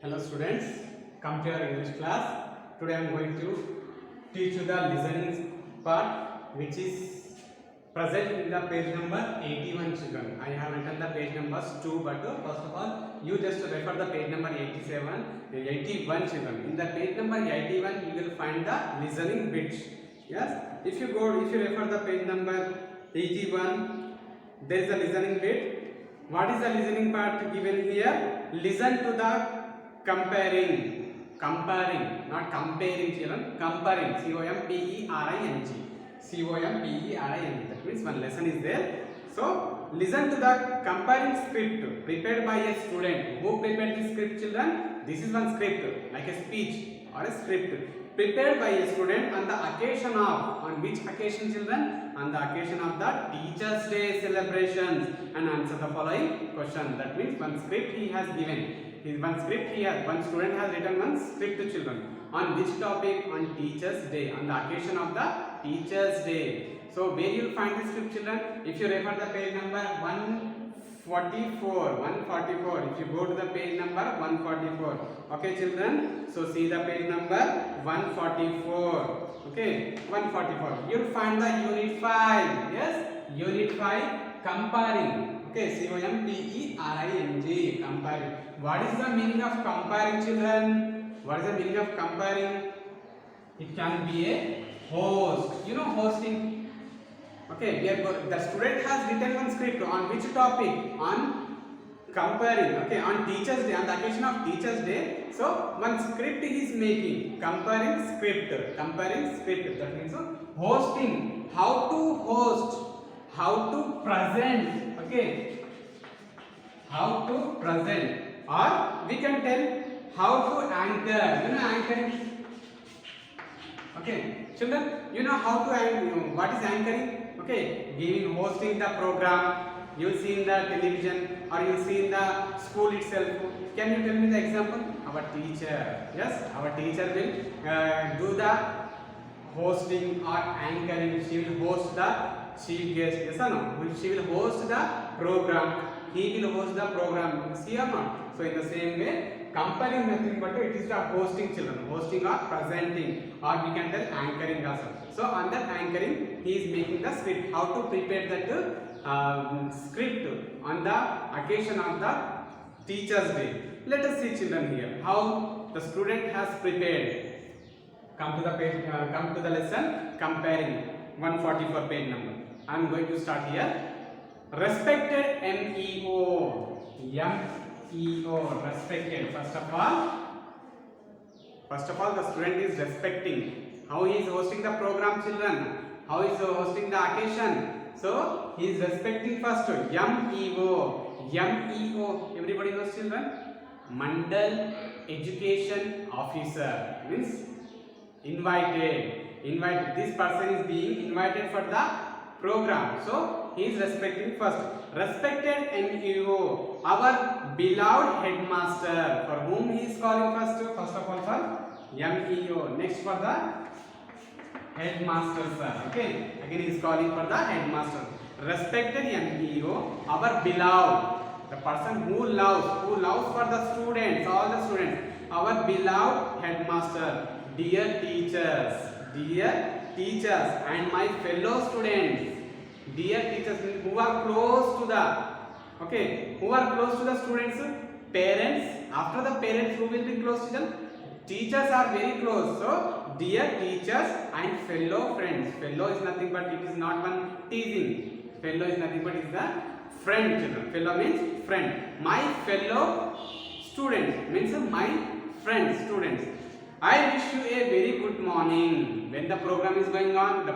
Hello students, come to your English class. Today I am going to teach you the listening part which is present in the page number 81 children. I have written the page numbers 2 but first of all you just refer the page number 81 children. In the page number 81 you will find the listening bits. Yes, if you refer the page number 81, there is a listening bit. What is the listening part given here? Listen to the comparing, not comparing children, comparing, COMPERING, COMPERING. That means one lesson is there. So listen to the comparing script prepared by a student. Who prepared this script, children? This is one script, like a speech or a script prepared by a student on the occasion of, on which occasion, children? On the occasion of the Teachers' Day celebrations, and answer the following question. That means one script he has given. One student has written one script to children. On which topic? On Teachers' Day, on the occasion of the Teachers' Day. So where you will find this script, children? If you refer the page number 144. If you go to the page number 144. Okay, children. So see the page number 144. Okay, 144. You will find the unit 5. Yes, unit 5, comparing. Okay, COMPERING, comparing. What is the meaning of comparing, children? What is the meaning of comparing? It can be a host. You know hosting. Okay, the student has written one script on which topic? On comparing. Okay, on Teachers' Day, on the occasion of Teachers' Day. So one script he is making, comparing script. That means hosting. How to host? How to present? Okay, how to present, or we can tell how to anchor. You know anchoring. Okay, children, you know how to anchor. What is anchoring? Okay, hosting the program. You see in the television or you see in the school itself. Can you tell me the example? Our teacher. Yes, our teacher will do the hosting or anchoring. She will host the chief guest. Yes or no? She will host the program. He will host the program. See or not? So in the same way, comparing nothing but it is the hosting, children. Hosting or presenting, or we can tell anchoring also. So on that anchoring, he is making the script. How to prepare that script on the occasion of the Teachers' Day. Let us see, children, here how the student has prepared. Come to the page. Come to the lesson comparing. 144 page number. I am going to start here. Respected MEO. Respected. First of all, the student is respecting. How he is hosting the program, children? How he is hosting the occasion? So he is respecting first. MEO. Everybody knows, children? Mandal Education Officer means invited. This person is being invited for the program. So he is respecting first. Respected MEO, our beloved headmaster. For whom he is calling first? First of all for MEO. Next for the headmaster, sir. Okay. Again he is calling for the headmaster. Respected MEO, our beloved. The person who loves for the students, all the students. Our beloved headmaster. Dear teachers and my fellow students. Dear teachers who are close to the students, parents. After the parents, who will be close to them? Teachers are very close. So dear teachers and fellow friends. Fellow is nothing but it is not one teasing. Fellow is nothing but it is the friend, children. Fellow means friend. My fellow students means my friends, students. I wish you a very good morning. When the program is going on,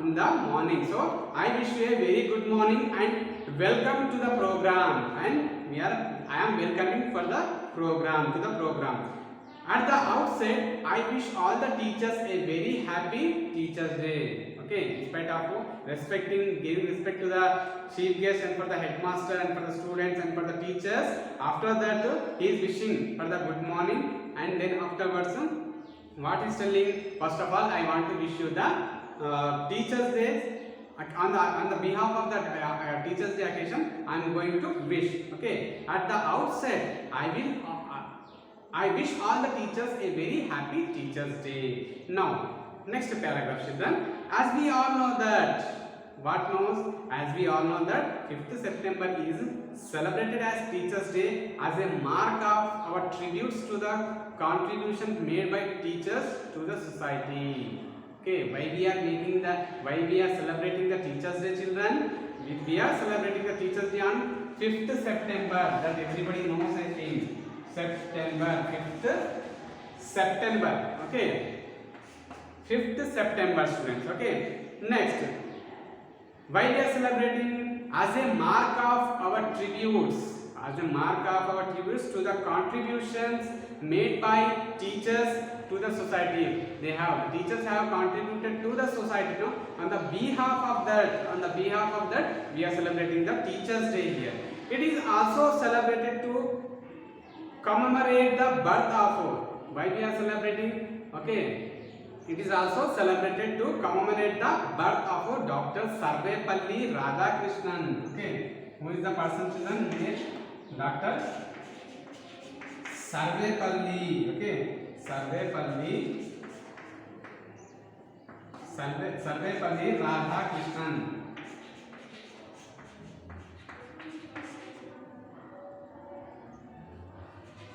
in the morning. So I wish you a very good morning and welcome to the program. And I am welcoming for the program, to the program. At the outset, I wish all the teachers a very happy Teachers' Day. Okay, in spite of giving respect to the chief guest and for the headmaster and for the students and for the teachers. After that, he is wishing for the good morning. And then afterwards, what is telling? First of all, I want to wish you the Teachers' Day on the behalf of the Teachers Day occasion, I am going to wish. Okay, at the outset, I wish all the teachers a very happy Teachers Day. Now, next paragraph, children. As we all know that, what knows? As we all know that 5th September is celebrated as Teachers Day as a mark of our tributes to the contribution made by teachers to the society. Okay, why we are celebrating the Teachers Day, children? We are celebrating the Teachers Day on 5th September. That everybody knows, I think. September, 5th September. Okay, 5th September, students. Okay, next. Why we are celebrating? As a mark of our tributes. As a mark of our tributes to the contributions made by teachers to the society. Teachers have contributed to the society. No? On the behalf of that, we are celebrating the Teachers Day here. It is also celebrated to commemorate the birth of. Why we are celebrating? Okay. It is also celebrated to commemorate the birth of Dr. Sarvepalli Radhakrishnan. Okay, who is the person, children? Dr. Sarvepalli. Okay, Sarvepalli Radhakrishnan.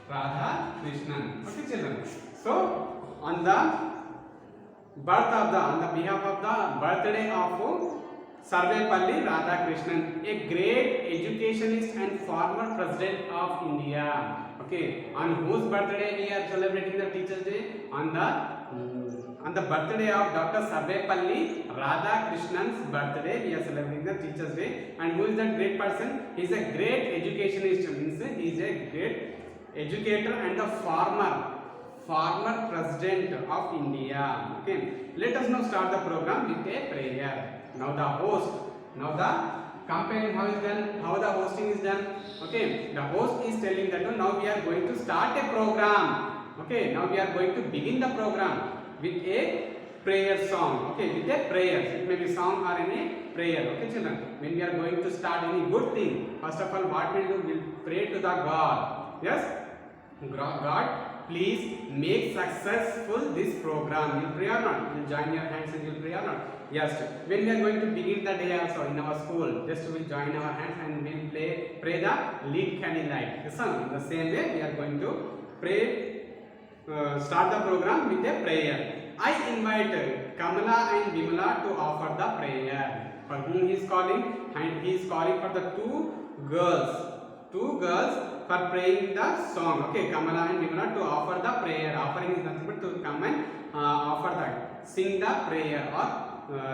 Radhakrishnan. Okay, children. So, on the behalf of the birthday of Sarvepalli Radhakrishnan, a great educationist and former president of India. Okay, on whose birthday we are celebrating the Teachers Day? On the birthday of Dr. Sarvepalli Radhakrishnan's birthday, we are celebrating the Teachers Day. And who is that great person? He is a great educationist. Means he is a great educator and a former president of India. Okay, let us now start the program with a prayer. Now the campaign how the hosting is done. Okay, the host is telling that now we are going to start a program. Okay, now we are going to begin the program with a prayer song. Okay, with a prayer. It may be song or any prayer. Okay, children. When we are going to start any good thing, first of all, what we'll do? We'll pray to the God. Yes, God, please make successful this program. You'll pray or not? You'll join your hands and you'll pray or not? Yes. When we are going to begin the day also in our school, just we'll join our hands and we'll pray the lead candlelight. Yes, in the same way, we are going to start the program with a prayer. I invite Kamala and Vimala to offer the prayer. For whom he is calling? And he is calling for the two girls for praying the song. Okay, Kamala and Vimala to offer the prayer. Offering is nothing but to come and offer that, sing the prayer or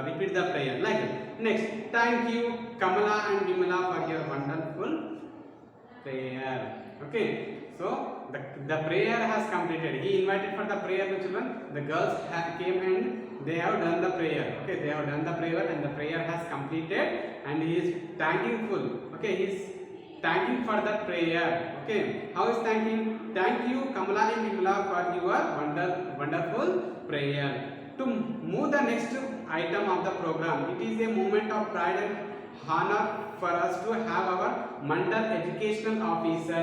repeat the prayer. Like next, thank you Kamala and Vimala for your wonderful prayer. Okay, so the prayer has completed. He invited for the prayer, the children. The girls came and they have done the prayer. Okay, they have done the prayer and the prayer has completed and he is thankful. Okay, he is thanking for that prayer. Okay, how is thanking? Thank you Kamala and Vimala for your wonderful prayer. To move the next item of the program, it is a moment of pride and honor for us to have our Mandal Educational Officer.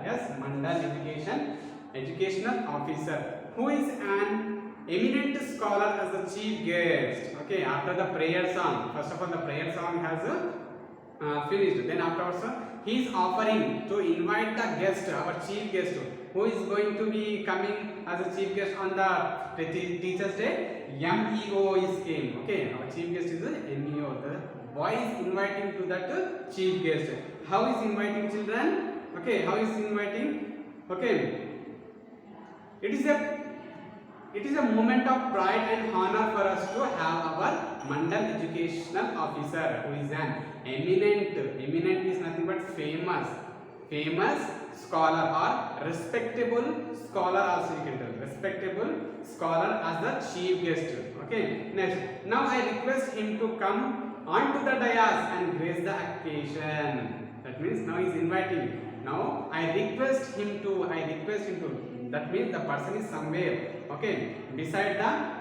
Yes, Mandal Educational Officer, who is an eminent scholar as the chief guest. Okay, after the prayer song, first of all the prayer song has finished. Then afterwards he is offering to invite the guest, our chief guest, who is going to be coming as a chief guest on the Teachers Day. MEO is came. Okay, our chief guest is MEO. The boy is inviting to that chief guest. How is inviting, children? Okay, how is inviting? Okay, it is a moment of pride and honor for us to have our Mandal Educational Officer, who is an eminent is nothing but famous scholar or respectable scholar, also you can tell, respectable scholar as the chief guest. Okay, next, now I request him to come onto the dais and grace the occasion. That means now he is inviting. Now I request him to, that means the person is somewhere, okay, beside the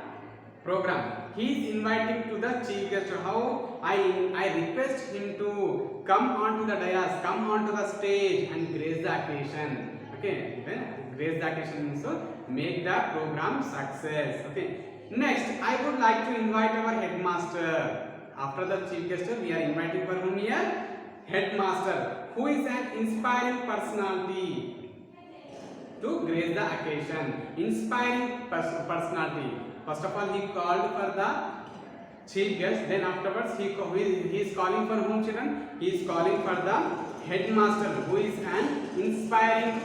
program. He is inviting to the chief guest. How I request him to come onto the dais, come onto the stage and grace the occasion. Okay, then grace the occasion means so make the program success. Okay, next I would like to invite our headmaster. After the chief guest, we are inviting for whom here? Headmaster, who is an inspiring personality to grace the occasion. Inspiring personality. First of all, he called for the chief guest. Then afterwards, he is calling for whom, children? He is calling for the headmaster, who is an inspiring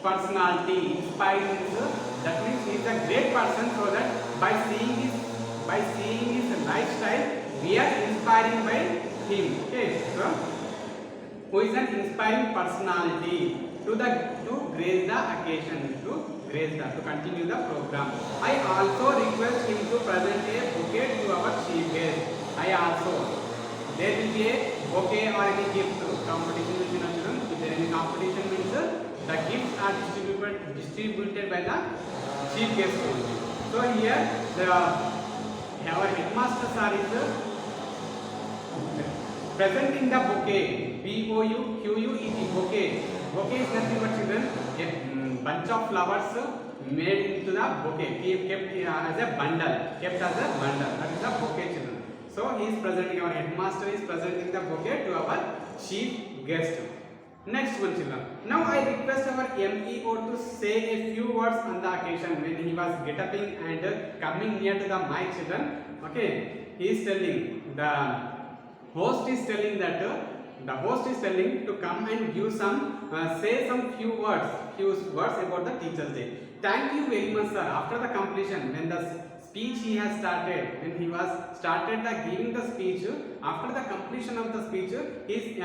personality. Inspiring means that means he is a great person. So that by seeing his lifestyle, we are inspiring by him. Okay, so who is an inspiring personality to grace the occasion, to continue the program. I also request him to present a bouquet to our chief guest. There will be a bouquet or any gift competition. If there is any competition means the gifts are distributed by the chief guest only. So here our headmaster sir is presenting the bouquet. B-O-U-Q-U-E-T, bouquet. Bouquet is nothing but, children, a bunch of flowers made into the bouquet, kept as a bundle. That is the bouquet, children. So he is presenting, our headmaster is presenting the bouquet to our chief guest. Next one, children. Now I request our MEO to say a few words on the occasion when he was getting and coming near to the mic, children. Okay, he is telling, the host is telling to come and give say some few words about the Teachers' Day. Thank you very much, sir. After the completion, when the speech he has started, when he was started giving the speech, after the completion of the speech, he is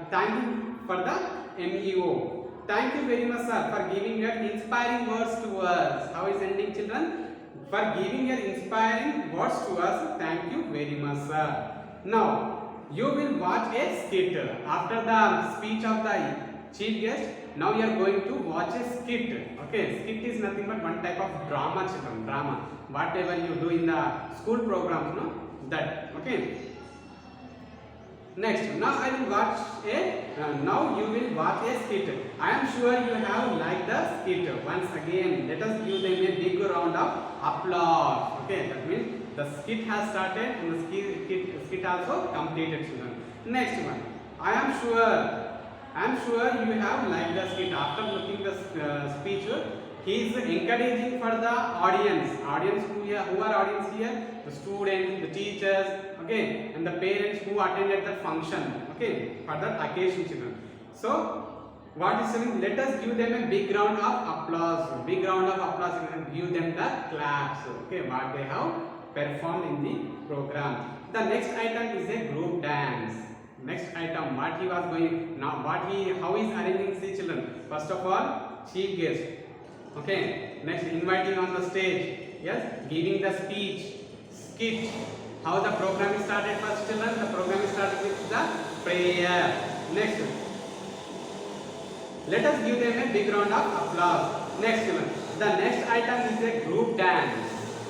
thanking for the MEO. Thank you very much, sir, for giving your inspiring words to us. How is ending, children? For giving your inspiring words to us. Thank you very much, sir. Now you will watch a skit after the speech of the chief guest. Now you are going to watch a skit. Okay, skit is nothing but one type of drama, children. Drama, whatever you do in the school programs, no, that. Okay. Next, now I will watch now you will watch a skit. I am sure you have liked the skit. Once again, let us give them a big round of applause. Okay, that means the skit has started and the skit also completed, children. Next one, I am sure you have liked the skit. After looking the speech, he is encouraging for the audience who are audience here, the students, the teachers, okay, and the parents who attended the function, okay, for that occasion, children. So what is saying? Let us give them a big round of applause. Big round of applause and give them the claps. Okay, what they have performed in the program. The next item is a group dance. Next item, what he was going now, how is arranging the children. First of all, chief guest. Okay. Next, inviting on the stage. Yes, giving the speech, skit. How the program is started first, children? The program is started with the prayer. Next, let us give them a big round of applause. Next, children, the next item is a group dance.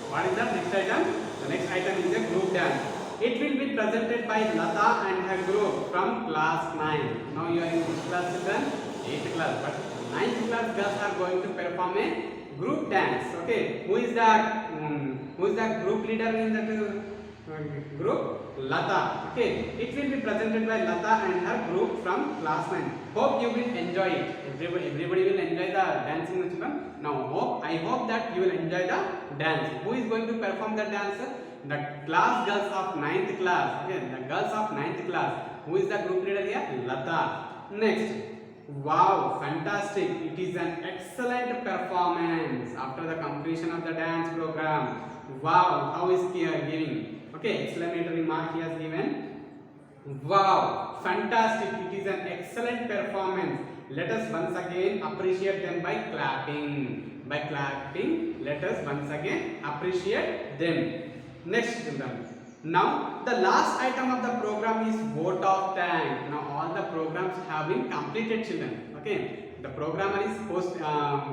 What is the next item? The next item is a group dance. It will be presented by Lata and her group from class 9. Now you are in which class, children? 8th class. But 9th class girls are going to perform a group dance. Okay. Who is the group leader in that group? Lata. Okay. It will be presented by Lata and her group from class 9. Hope you will enjoy it. Everybody will enjoy the dancing, children. Now I hope that you will enjoy the dance. Who is going to perform the dance? The class girls of 9th class. Okay, the girls of 9th class. Who is the group leader here? Lata. Next, wow, fantastic. It is an excellent performance after the completion of the dance program. Wow, how is he giving? Okay, exclamatory mark he has given. Wow, fantastic. It is an excellent performance. Let us once again appreciate them by clapping. By clapping, let us once again appreciate them. Next, children. Now, the last item of the program is vote of thanks. Now, all the programs have been completed, children. Okay, the programmer is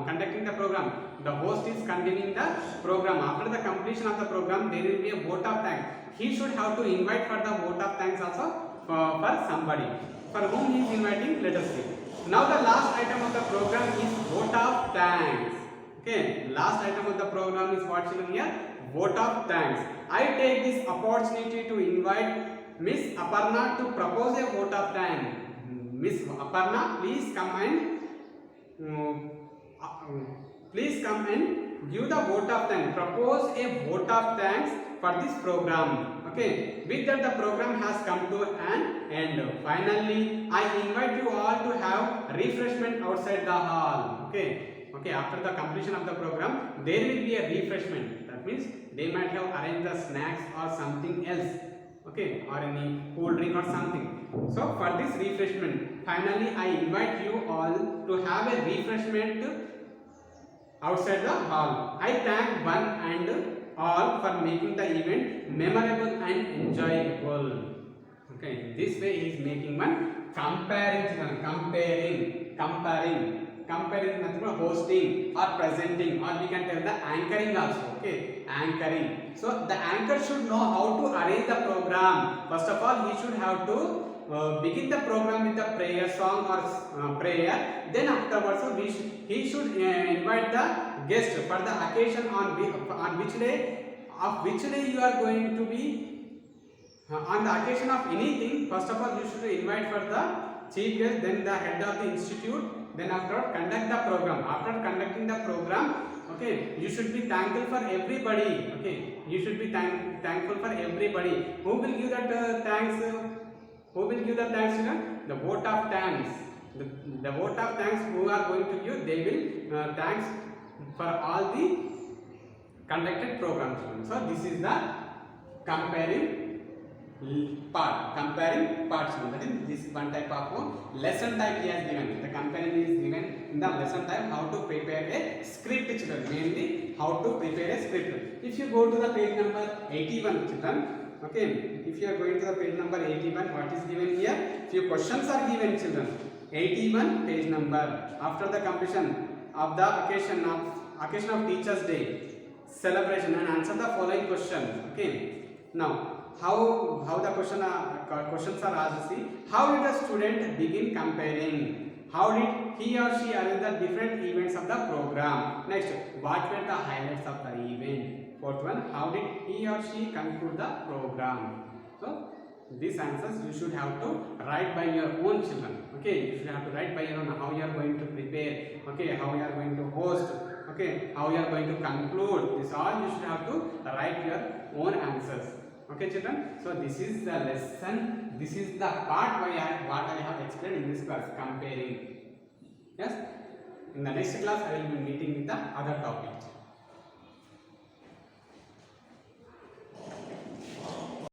conducting the program. The host is continuing the program. After the completion of the program, there will be a vote of thanks. He should have to invite for the vote of thanks also for somebody. For whom he is inviting? Let us see. Now the last item of the program is vote of thanks. Okay, last item of the program is what, children, here? Vote of thanks. I take this opportunity to invite Miss Aparna to propose a vote of thanks. Miss Aparna, please come and give the vote of thanks. Propose a vote of thanks for this program. Okay, with that the program has come to an end. Finally, I invite you all to have refreshment outside the hall. Okay, after the completion of the program, there will be a refreshment. That means they might have arranged the snacks or something else. Okay, or any cool drink or something. So for this refreshment, finally I invite you all to have a refreshment outside the hall. I thank one and all for making the event memorable and enjoyable. Okay, this way he is making one comparing, comparing nothing but hosting or presenting, or we can tell the anchoring also. Okay, anchoring. So the anchor should know how to arrange the program. First of all, he should have to begin the program with a prayer song or prayer. Then afterwards, he should invite the guest for the occasion on which day you are going to be on the occasion of anything. First of all, you should invite for the chief guest, then the head of the institute, then after conduct the program. After conducting the program, okay, you should be thankful for everybody. Okay, you should be thankful for everybody. Who will give that thanks? Who will give the thanks, children? The vote of thanks. The vote of thanks who are going to give, they will thanks for all the conducted programs. So this is the comparing part. That is this one type of lesson type he has given. The comparing is given in the lesson type, how to prepare a script, children. Mainly how to prepare a script. If you go to the page number 81, children. Okay, if you are going to the page number 81, what is given here? Few questions are given, children. 81 page number. After the completion of the occasion of Teachers' Day celebration, and answer the following questions. Okay, now how the questions are asked. See, how did the student begin comparing? How did he or she arrange the different events of the program? Next, what were the highlights of the event? Fourth one, how did he or she conclude the program? So these answers you should have to write by your own, children. Okay, you should have to write by your own, how you are going to prepare. Okay, how you are going to host. Okay, how you are going to conclude. This all you should have to write your own answers. Okay, children. So this is the lesson. This is the part what I have explained in this class, comparing. Yes. In the next class, I will be meeting with the other topic.